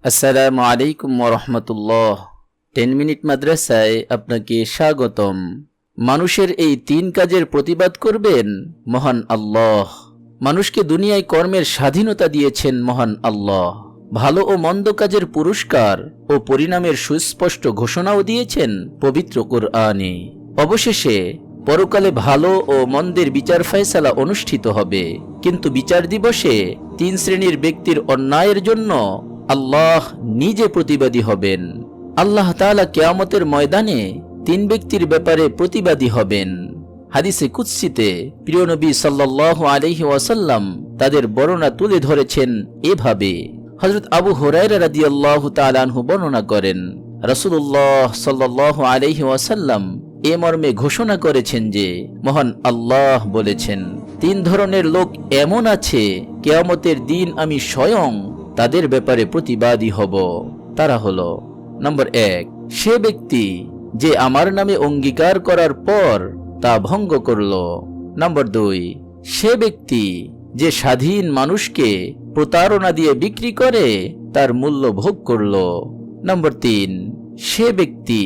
আসসালামু আলাইকুম ওয়া রাহমাতুল্লাহ। 10 মিনিট মাদ্রাসায় আপনাকে স্বাগতম। মানুষের এই 3 কাজের প্রতিবাদ করবেন মহান আল্লাহ। মানুষকে দুনিয়ায় কর্মের স্বাধীনতা দিয়েছেন মহান আল্লাহ। ভালো ও মন্দ কাজের পুরস্কার ও পরিণামের সুস্পষ্ট ঘোষণাও দিয়েছেন পবিত্র কুরআনে। অবশেষে পরকালে ভালো ও মন্দের বিচার ফয়সালা অনুষ্ঠিত হবে, কিন্তু বিচার দিবসে 3 শ্রেণীর ব্যক্তির অন্যায়ের জন্য আল্লাহ নিজে প্রতিবাদী হবেন। আল্লাহ তাআলা কিয়ামতের ময়দানে 3 ব্যক্তির ব্যাপারে প্রতিবাদী হবেন। হাদিসে কুদসিতে প্রিয় নবী সাল্লাল্লাহু আলাইহি ওয়াসাল্লাম তাদের বর্ণনা তুলে ধরেছেন এভাবে। হযরত আবু হুরায়রা রাদিয়াল্লাহু তাআলা আনহু বর্ণনা করেন, রাসূলুল্লাহ সাল্লাল্লাহু আলাইহি ওয়াসাল্লাম এ মর্মে ঘোষণা করেছেন যে মহান আল্লাহ বলেছেন, 3 ধরনের লোক এমন আছে কিয়ামতের দিন আমি স্বয়ং তাদের ব্যাপারে প্রতিবাদী হব। তারা হলো, নম্বর 1, সে ব্যক্তি যে আমার নামে অঙ্গীকার করার পর তা ভঙ্গ করল। নম্বর 2, সে ব্যক্তি যে স্বাধীন মানুষকে প্রতারণা দিয়ে বিক্রি করে তার মূল্য ভোগ করল। নম্বর 3, সে ব্যক্তি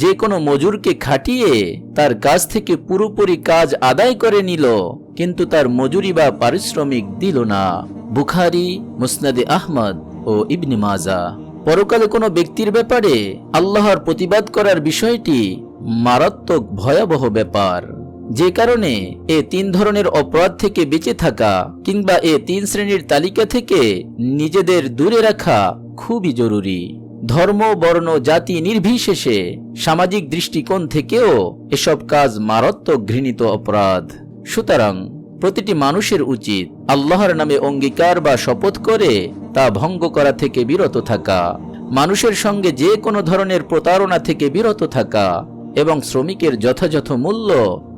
যে কোনো মজুরকে খাটিয়ে তার কাছ থেকে পুরোপুরি কাজ আদায় করে নিল কিন্তু তার মজুরি বা পারিশ্রমিক দিল না। বুখারী, মুসনাদে আহমদ ও ইবনে মাজাহ। পরকালে কোনো ব্যক্তির ব্যাপারে আল্লাহর প্রতিবাদ করার বিষয়টি মারাত্মক ভয়াবহ ব্যাপার, যে কারণে এ 3 ধরনের অপরাধ থেকে বেঁচে থাকা কিংবা এ 3 শ্রেণীর তালিকা থেকে নিজেদের দূরে রাখা খুবই জরুরি। ধর্ম, বর্ণ, জাতি নির্বিশেষে সামাজিক দৃষ্টিকোণ থেকেও এসব কাজ মারাত্মক ঘৃণিত অপরাধ। সুতরাং প্রতিটি মানুষের উচিত আল্লাহর নামে অঙ্গীকার বা শপথ করে তা ভঙ্গ করা থেকে বিরত থাকা, মানুষের সঙ্গে যে কোনো ধরনের প্রতারণা থেকে বিরত থাকা এবং শ্রমিকের যথাযথ মূল্য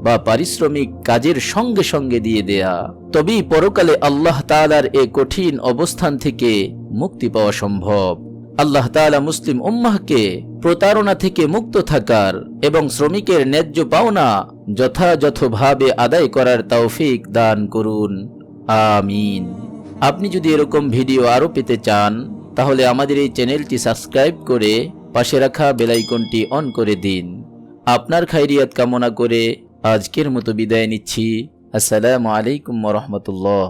বা পারিশ্রমিক কাজের সঙ্গে সঙ্গে দিয়ে দেয়া। তবেই পরকালে আল্লাহ তাআলার এ কঠিন অবস্থান থেকে মুক্তি পাওয়া সম্ভব। আল্লাহ তাআলা মুসলিম উম্মাহকে প্রতারণা থেকে মুক্ত থাকার এবং শ্রমিকের ন্যায্য পাওনা যথাযথভাবে আদায় করার তৌফিক দান করুন, আমিন। আপনি যদি এরকম ভিডিও আরো পেতে চান তাহলে আমাদের এই চ্যানেলটি সাবস্ক্রাইব করে পাশে রাখা বেল আইকনটি অন করে দিন। আপনার খায়রিয়াত কামনা করে আজকের মতো বিদায় নিচ্ছি। আসসালামু আলাইকুম ওয়া রাহমাতুল্লাহ।